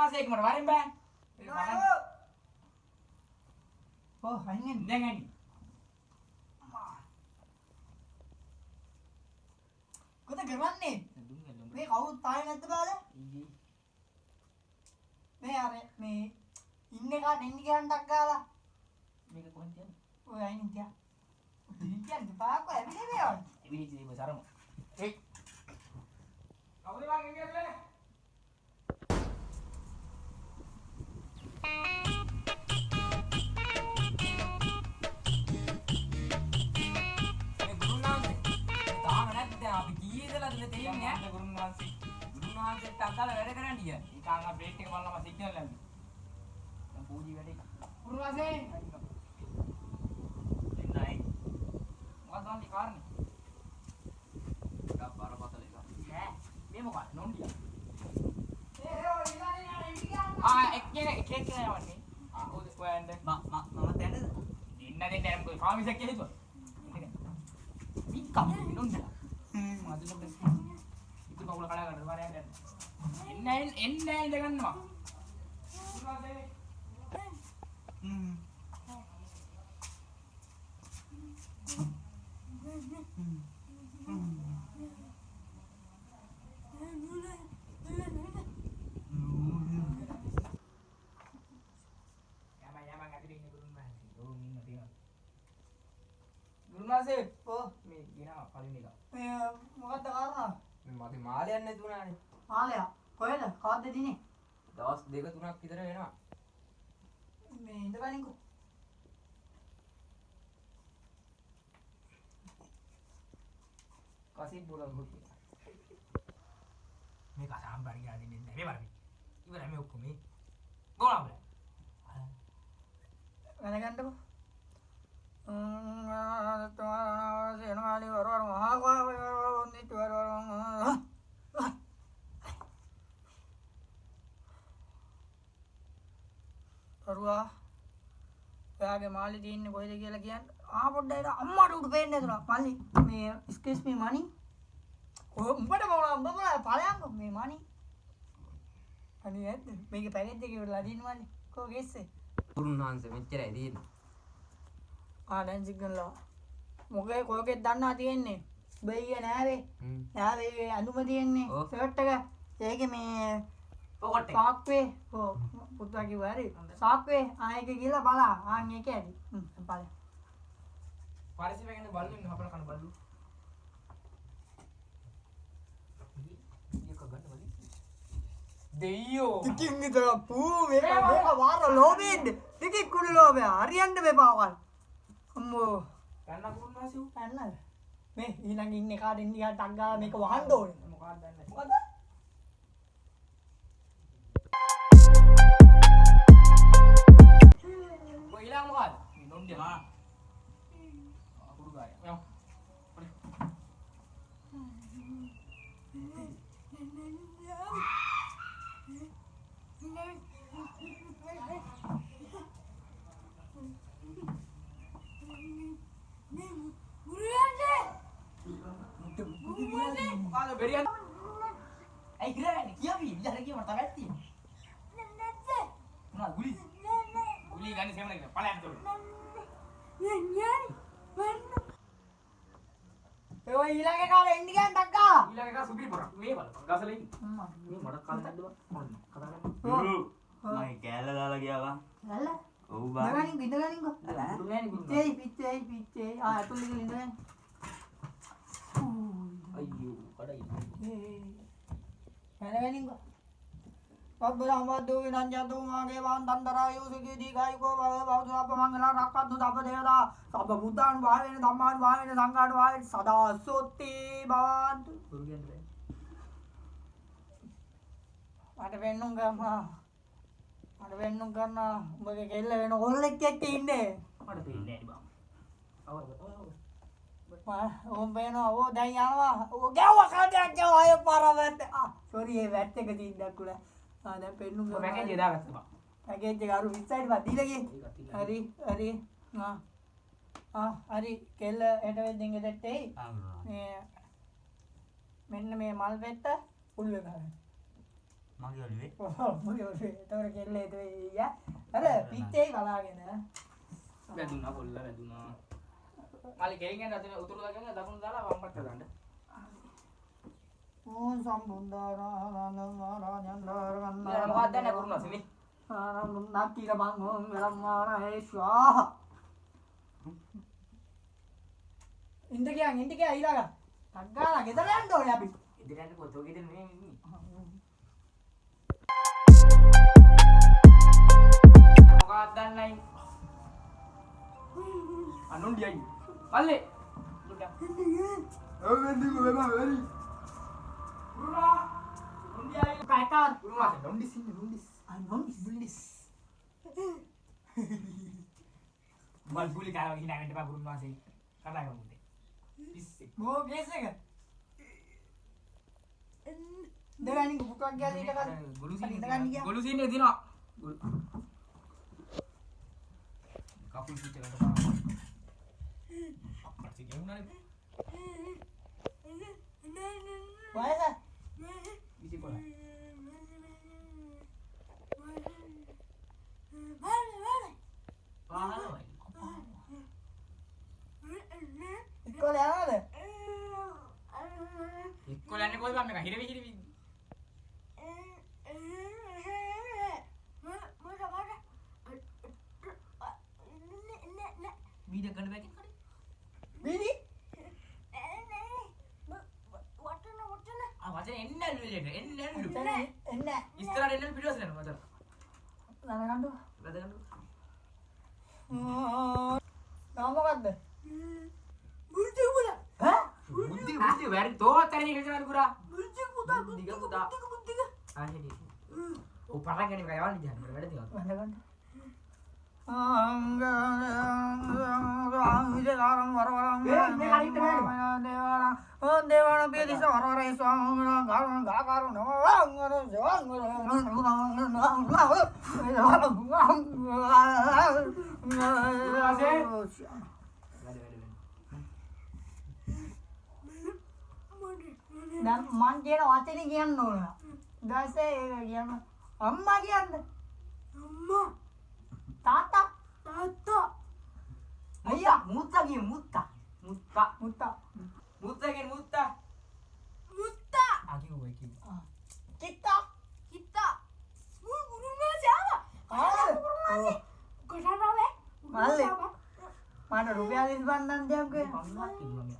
මාසෙක මට වරින් බෑ. ඔව් අයිනේ දැන් ඇනි. කොහෙද කරන්නේ? මේ කවුරුත් තායි නැද්ද බාලා? මේ අර මේ ඉන්නේ කා දෙන්න කියන්නක් ගාලා. මේක කොහෙන්ද යන්නේ? ඔය අයිනේ තියා. දිලියන්නේ පාකෝ ඇවිලේ මේවල්. එවිලි ඉතින් සරම. ඒ. කවුද වාගේ කියන්නේ? අපි කීයේ ඉඳලාද මේ තේින්නේ ඈ ගුරුන් වහන්සේට අදාළ වැඩ කරන්න ගියා. ඊකාංග බ්‍රේක් එක බලලා මම සිග්නල් ලැබුවා. දැන් පූජි වැඩේ. ගුරුන් වහන්සේ එන්නයි. මොකක්ද වන්දි කාරණේ? ටිකක් බරපතල එකක්. නෑ. මේ මොකක්ද? නොන්ඩියා. ඔය ඉලානේ ඉන්නේ. එක්කෙනෙක් යවන්නේ. ඔය ඔයන්ද මම දැන්නද? ඉන්න දෙන්න මොකද කාමිසක් කියලා හිතුවා. මික්කම් නොන්ඩියා. මදුන බස් ඉතින් කවුල කඩා ගන්න වරයන් දැන් එන්න ඉඳ ගන්නවා ගුරුනාසේ ඔව් මේ කියනවා කලින් එක මේ මොකක්ද කාරණා? මේ මගේ මාලයක් නැතුණානේ. මාලයා කොහෙද? කවද්ද දිනේ? දවස් 2-3ක් විතර වෙනවා. මේ ඉඳගනින්කෝ. කසින් බෝලන් ගොඩේ. මේක සාම්බාරි ගාලා දෙන්නේ නැහැ. මේ බලන්න. ඉවරයි මේ ඔක්කොම මේ. ගෝලම්. වැඩගන්නකෝ. සේනාලි වරවර මහා වන්දි වරවර තරුවා එයාගේ මාළි තියෙන්නේ කොහෙද කියලා කියන්න පොඩ්ඩක් අම්මට උඩ පේන්නේ නැතුණා මල්ලි මේ excuse me money උඹට උඹ ඵලයන්කෝ මේ money අනේ ඇද්ද මේකේ පැකේජ් එකේ ඉවරලා දින්න මල්ලි කෝ ගෙස්සේ ගුරුනාන්සේ මෙච්චරයි තියෙන්නේ. දැන් සිග්නල්ලා මොකේ කොයකෙත් දන්නවා තියෙන්නේ බෙයිය නෑවේ නෑවේ අඳුම තියෙන්නේ ෂර්ට් එක ඒකේ මේ පොකට් එක සාක්වේ ඔව් පුතා කිව්වා හරි සාක්වේ ආයෙක ගිහලා බලා ආන් ඒක ඇති බලන්න පරිසි වෙගෙන බලු ඉන්න අපල කන බලු ඊයක ගන්න බලි දෙයියෝ ටිකින් විතර පූ මේක වාර ලෝබෙන්න ටිකින් කුඩු ලෝබය හරියන්න මෙපාවල් අම්මෝ පැන්න ගුරුනාසි උ පැන්නද මේ ඊළඟ ඉන්නේ කාට ඉන්දියා ටක් ගාලා මේක වහන්න ඕනේ මොකක්ද දන්නේ මොකද කො ඊළඟ මොකක්ද මේ නොන්ඩිය ආ අකුරු ගාය යම් මොකද බෙරියන් ඇයි ගිරන්නේ කියවි විතර කිය මට වැට්ටි මොනවද ගුලි ගුලි ගන්නේ සේමන කියලා පළයන් දොර ඔය ඊළඟ කාලේ ඉන්න ගියන් ටක් ගාලා ඊළඟ එක සුපිරි පොරක් මේ බල ගසලා ඉන්න අම්මා මේ මඩක් කාලේ නැද්ද බං මොන්න කතා කරන්න මම කෑල්ල දාලා ගියා බං. නැල්ල ඔව් බං. ඉඳගනින්කෝ පිච්චේ ඇතුළේ ගිහින් ඉඳගන්න අයියෝ කඩයි ඉඳගනින්කෝ පබ්බරාමද්දෝ විනංජතු මාගේ වන්දන්තරා යෝසුකේ දීගායකෝ බව බෞද්ධ අපමංගල රක්කද්දු තප දේවතා සබ්බ බුද්ධාන් වාවෙන ධම්මාන් වාවෙන සංඝාන් වාවෙන සදා සොත්ති බවන්තු දුරු කියන්නේ මට වෙන්නුම් කරනවා උඹගේ කෙල්ල වෙන ඔල්ලෙක් එක්ක ඉන්නේ මට පේන්නේ නැහැ බං ඕම් වෙනවා ඕ දැන් යනවා ඕ ගැව්වා කඩයක් ගැව්වා අය පාරවැත්ත සෝරි ඒ වැට් එක තින්දක් උල දැන් පෙන්නුම් කරනවා පැකේජ් එක දාගත්තා බං පැකේජ් එක අරු 20යිට පත් දීලා ගියේ හරි හරි කෙල්ල හෙට වෙද්දින් ගෙදරට එයි මේ මෙන්න මේ මල් පෙත්ත උල්වේ ගන්න මගේ ඔළුවේ. මොකද ඒතර කෙල්ලේ ඒ අර පිටේ බලාගෙන වැදුනා පොල්ල වැදුනා. මල්ලි ගෙයින් යන අතන උතුරු දාගෙන දකුණු දාලා වම් පැත්ත දාන්න. ඕන් සම්බුද්ධාරානන්ද මොකක්ද දැන් කරුණා සෙනි. නක්කිර බං ඕන් වෙලම්මාරේ ස්වාහ ඉන්ද ගියා ඊළඟ තග්ගාලා ගෙදර යන්න ඕනේ අපි ඉදිරියට පොතෝ ගෙදර නෙමෙයි ඉන්නේ. මොකක්ද දන්නයි. අනුන්ඩියයි. මල්ලි. ඔව් වෙන්දිකෝ වෙම වෙරි. පුරා. උන්ඩියයි කයිකාර. පුරා නොන්ඩිස් ඉන්නේ නොන්ඩිස්. නොන්ඩිස්. මල් පුලි කාලා ගිහින් ආවෙන්න බා පුරුන් වාසේ. කතා කරමු. ඉස්සේ. මෝ ගේස් එක දෙගානින් බුකක් ගාලා ඊට කර ගොලු සීනේ දිනවා. කපුල් පිට එකට බලන්න. අප්පටි ගෙවුනානේ. වයස විසි කොලා. පාහලයි. ඉස්කෝලේ යනවද? ඉස්කෝලේ යන්නේ කොහෙද මම හිරවි. වීඩියෝ ගන්න බැකින් කරේ. බීඩි? වචන එන්නලු එන්නලු. එන්න. ඉස්සරහට එන්නලු පිටුවසට යනවා මචං. නනගන්න. වැදගන්න. නම මොකද්ද? බුද්ධි වැරි තෝතරේ ඉගෙන පුරා. පුතා. ආ හෙඩි. ඔය පරක් ගන්නේ කයවල් ඉතින් වැඩ තියෙනවා. නනගන්න. දේවාන පියදිස වරවරේ ස්වාමීන් දැන් මං කියන වචනේ කියන්න ඕන. ඊටසේ ඒක කියන්න. අම්මා කියන්නේ. අම්මා. තාත්තා. අයියා මුත්තා කිය මුත්තා. මුත්තා. මුත්තා කියන මුත්තා. ආකි ඔය කි. කිත්තා. මල්ලි. මට රුපියල් 20 බන්දන් දෙයක් වේ. පන්නක් කිව්වා මම.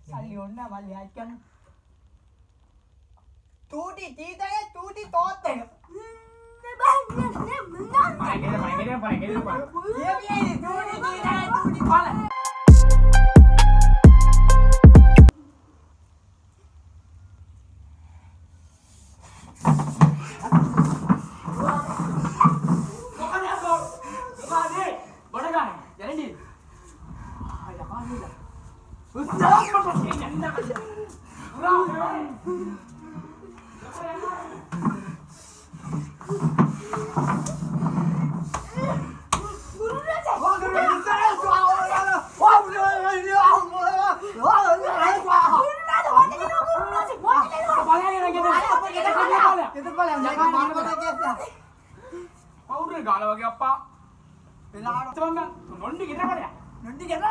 සල්ලි ඕන්න මල්ලි ආච්චන්. තූටි තීතයේ තූටි තෝත්තේ. පරගෙද. කියවිලි තූටි තීතයේ තූටි පල. පවුරේ ගාලා වගේ අප්පා වෙලාවට මම නොන්ඩි ගෙදර බලය නොන්ඩි ගෙදර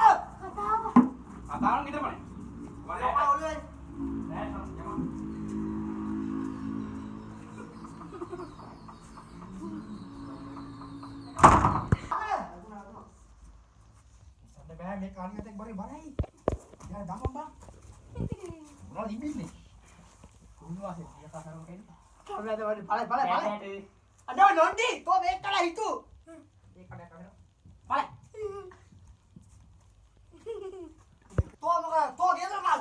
කතාවන් ගෙදර බලය අප්පා ඔළුවේ නෑ යම සඳ බෑ මේ කාණියතෙක් බරේ බරයි යා දමම් බා මොනවද ඉන්නේ කුණු වාසේ කතා කරමු කෙනෙක් අපලද වඩි පල අඩෝ නොන්ඩි තෝ මේක කලා හිතු ඒක කඩ කරනවා පල තෝ මොකද තෝ ගෙදර මල්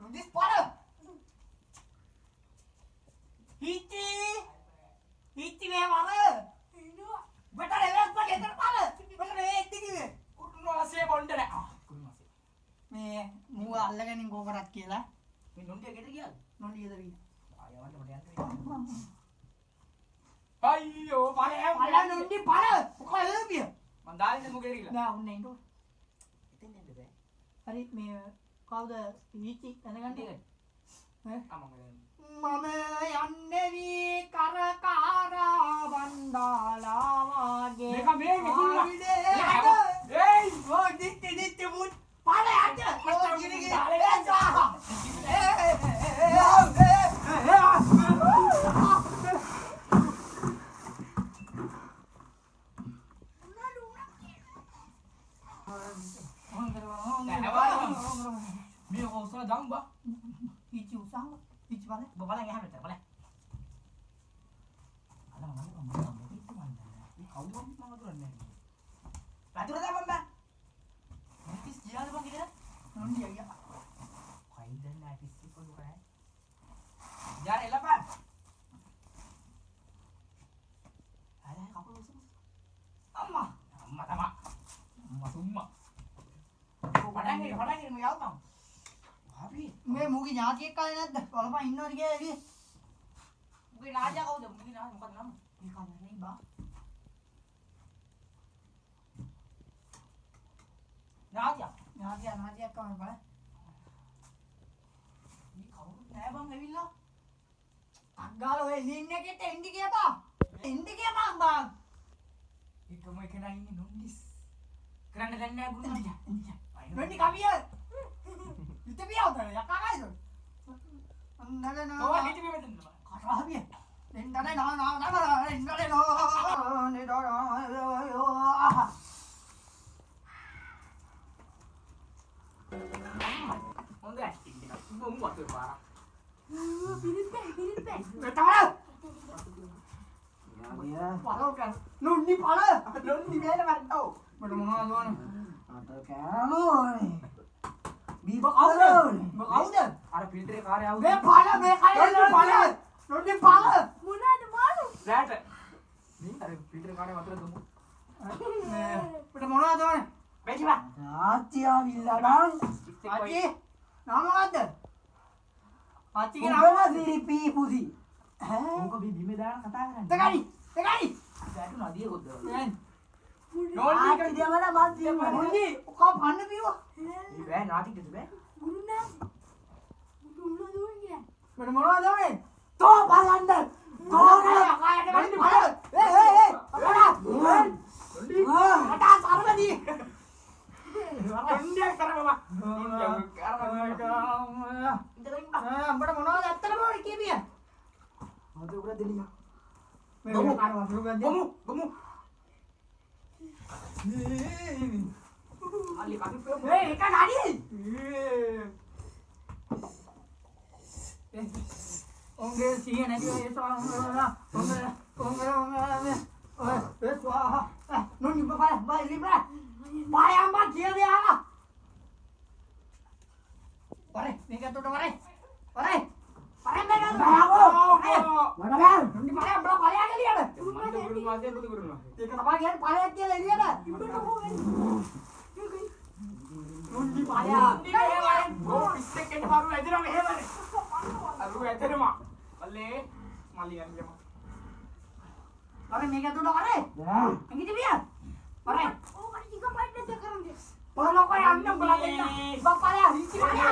නොන්ඩි පල හිටි මේ මම බටර එලස් පල ගෙදර පල බටර ඒ ඉතිකිවේ කුරුණු වාසේ බොණ්ඩ නෑ කුරුණු වාසේ මේ මුව අල්ලගෙන ගෝකරත් කියලා මේ නොන්ඩි ගෙදර ගියාද නොන්ඩි ගෙදර ගියා ආයවන්න මට යන්න අයියෝ පල පල නොන්ඩි පල මොකද එළඹිය මං දාන්නේ මොකේද කියලා. නෑ උන්නේ ඉන්නු. ඉතින් එන්න බෑ. හරි මේ කවුද පීචි දැනගන්නේ? ඈ අමං මම යන්නේ වී කරකාරා වන්දාලා වාගේ මේක මේ කුල්ලා. ආවිදේ ඒයි ඕ දිත්ති මුත් පාලේ අද ඕ ගිරිගිරි මේ ඔසල දාම් බා. පීචි උසාව පීචි බලේ බලන් එහා පැත්තට බලන්න. අද මම පිටු වන්දන. මේ කවුරුත් මම දුරන්නේ නැහැ. වතුර දාපන් බා. මොකද කියාද බං කියලා? නොන්ඩි අයියා කයිද නැහැ පිස්සු පොඩු කරා. යාර එලපන්. අර කපුල උසු. අම්මා අම්මා සුම්මා. පඩංගේ මේ යවුම්. අපි මේ මුගේ ඥාතියෙක් කාලේ නැද්ද බලපන් ඉන්නවද කියලා එළියේ මුගේ නාජා කවුද? මුගේ නාජා මොකද නම? මේ කාලේ නේ බා නාජා. ඥාතියක් කම බලන්න මේ කවුරුත් නැහැ බං ඇවිල්ලා. අග්ගාල ඔය ලින් එකෙත් එන්ඩි කියපා බං එකම එකනා ඉන්නේ නොන්ඩිස්. කරන්න දන්නේ නැහැ ගුරුනා. නොන්ඩි කවිය ඉතපියවද යකා ගයිද නඩ නෝ ඔය හිටි මෙතන බං. කතාවිය එන්නඩ නා එන්නඩ නෝ නිදෝ හොඳයි ඇක්ටිං එක. උඹ වතුර පාරක්. මේ තමයි පලෝ කන නොන්ඩි පල නොන්ඩි වේල වට්ටෝ මට මොනවද ඕන අත කෑමෝනේ බීබ කවුද අර ෆිල්ටරේ කාර්ය ආවුද? මේ පල මේ කය නොන්ඩි පල මොනවද මාළු රැට. මේ අර ෆිල්ටරේ කාර්ය වතුර දුමු. මට මොනවද ඕන බැටි බා. ආච්චියා විල්ලාඩන් ආච්චි නම මොකද්ද ආච්චිගේ නම සිරිපී පුසි මොක බිමේ දාන කතා කරන්නේ. තකරි දැටු නදිය කොද්ද? නොන්ඩි ආච්චි දෙවල මන්ති නොන්ඩි ඔකා පන්න බිව්වා මේ බෑ නාටිකද බෑ? මට මොනවද ඕනේ තෝ බලන්න තෝ කායට බලන්න අඩා සරලදී ඔන්ඩියක් කරපම. උඹට මොනවද ඇත්තටම ඕනේ කියපිය මොකද උගල දෙලිය. මේ කාරවා සුගන්ධ ගමු. අලි කඩු ඒ එක නඩි ඔංගේ සිහිය නැති ඒ සාංගලා ඔංගේ ඒ ස්වාහ නොනි බය ලිබ්‍රා බය අම්මා කියන්නේ ආවා වරේ මේක තොට වරේ මේක වරේ නොනි බය අම්මා බලය එළියට මන්ද ගුරු මාසේ බුදු ගුරුනවා. ඒක තමයි කියන්නේ බලයක් කියලා එළියට නොනි බය ගෝ පිස්සෙක් එන්න පාරු ඇදෙනවා මෙහෙමනේ. අරු ඇදෙනවා. මල්ලේ මල්ලි යන්නම. වරේ මේක තොට වරේ එංගිට බිය වරේ පොලෝ කොයි අන්න උඹලා දෙන්න බප්පාලා හිචි වරේ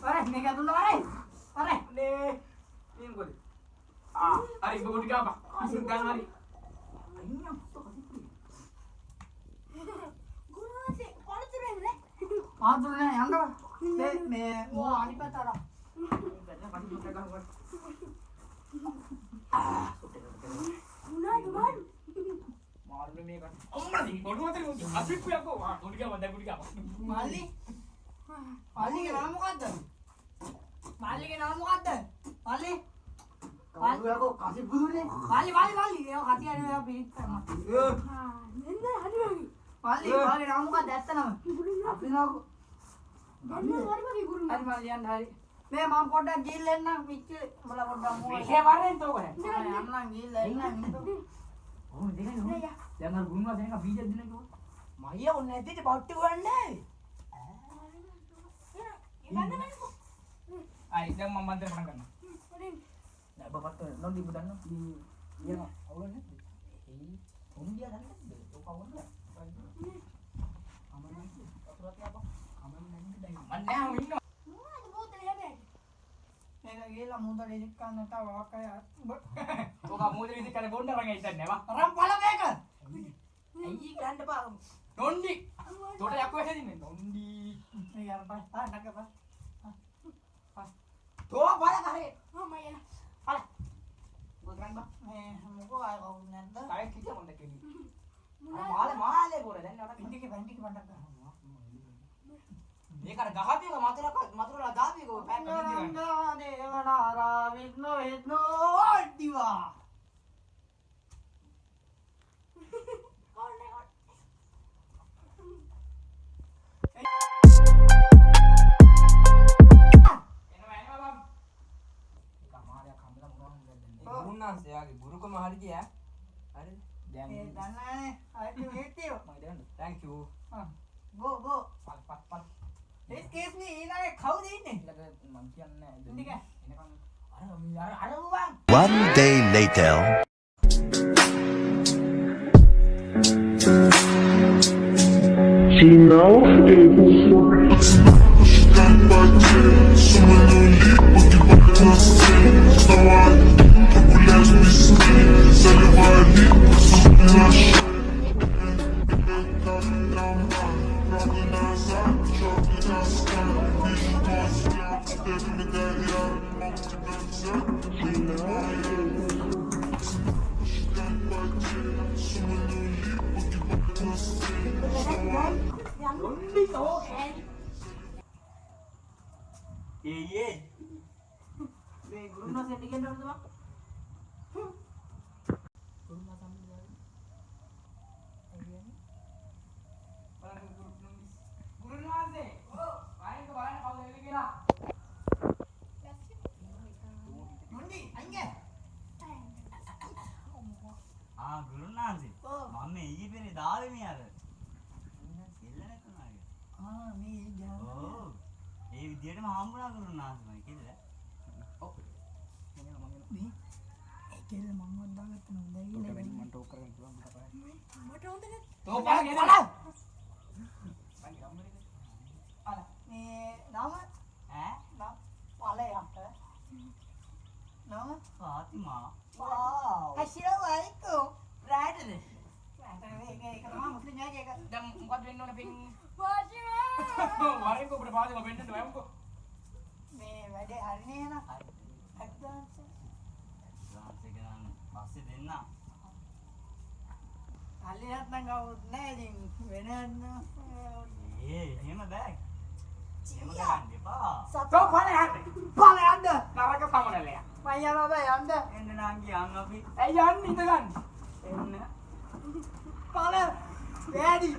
වරේ මේක තොට වරේ නේ මේ මොකද? හරි බොඩි ගාපා. ඉතින් ගන්න හරි. අයියා පුතෝ කසිප්පි. ආදුරනේ යන්න මේ මෝ අනිපතර මාරුනේ මේක. අම්මලා දී බොඩු මතේ උන් අසිප්පු යකෝ. බොඩි ගාපා දැන් බොඩි ගාපා. මල්ලිගේ නම මොකද්ද මල්ලිගේ නම මොකද්ද මල්ලි කවුරුයකෝ කසිප්පුදුනේ. මල්ලි ඒක කතියනේ ඔයා පිළිත් කරනවා මල්ලි ඔයාගේ නම මොකද්ද ඇත්ත නම අපි නෝ හරි මල්ලි යන්න හරි මේ මම පොඩ්ඩක් ගිහිල්ලා එන්නම් පිච්චි උඹලා පොඩ්ඩක් මොකද මෙහෙ වරෙන් තෝකනේ. යන්නම් ගිහිල්ලා එන්නම් ඕන දෙකනේ ඕන. දැන් අර ගුරුනා දෙනක බීජ දෙන්න කිව්වා. මයිය ඔන්න ඇද්දිට පොට්ටු ගන්නෑ ආයි දැන් මම මන්දර පටන් ගන්නවා. නෑ බබත් නොන්ඩි පුදන්න. යනවා. අවුලන්නේ. Undia kan? Tuh kau undia. Aman nanti. Kau apa? Aman nanti dah. Aman dah minum. මේක ගිහලා මුදල් ඉදික් ගන්න තව වාකය Tuh kamu jadi di kali bunda orang itu nih, Pak. රම් පළ මේක Ayi kan Pak. Nondi. Tuh ada aku aja nih, Nondi. මේ යාර බයි නක බයි Tuh pada kali. Pada. Gua keren Pak. මේ මොකෝ ආය කවුරු නැද්ද Kayak kita bunda kini. Male boleh dan orang Indika බැන්ඩික බණ්ඩක් ගන්න Dia kan gahabi ka matura gahabi ko pack ka hindi kan. දේවනාරා විද්නෝ හිත්නෝ දිවා ගුරුනාන්සයාගේ ගුරුකම හරි ගියා. හරිද? ඒ දන්නනේ අයිති මේතියෝ Thank you. Go Pal. excuse me ඊළඟ කවුද ඉන්නේ Ilaga man kiyanne. Hindi ka. Ini kan ada bang. One day later. මේ ගුරුනා සෙට් එකෙන් නේද බං Guruna sambil jalan. Guruna se. Main ke bawah kau lagi kira. මොන්ඩි අයියේ ගුරුනාන්සේ මම ඊයේ පෙරේ දාවේ මේ අර සෙල්ල නැතුණා. මේ ජා ඔව්. ඒ විදියටම හම්බුණා ගුරුනාන්සේ මම කිව්ද? Oh. Ini ngomongin. මේ ඒකෙල් මම වන්දාගත්ත නෝදයි Tuh නේ kan mantu keren tuh buka apa? මට හොඳ නැත් Tuh bang ini. පළා Bang kamu ini. අල මේ නම ඈ? නම් පළයට නම ෆාතිමා. wow assalamualaikum brother ඒක තමයි මුස්ලිම් යාගේ එක Dan buat bendo na ping. Mari ko udah paham bendo tuh em ko. මේ වැඩේ හරිනේ නේද ඇඩ්වාන්ස් ගුරුනාන්සේ ගන්න පස්සේ දෙන්න. අල්ලි නැත්නම් කවුරුත් නැහැ ඉතින් වෙනන්න එහෙම බෑ. එහෙම කරන්න එපා. Tuh pada. පළයන්ද Naraka sama nale ya. මයියා බබා යන්න එන්න නම් කියන්න අපි. Eh jangan itu kan. එන්න. පළ වැඩි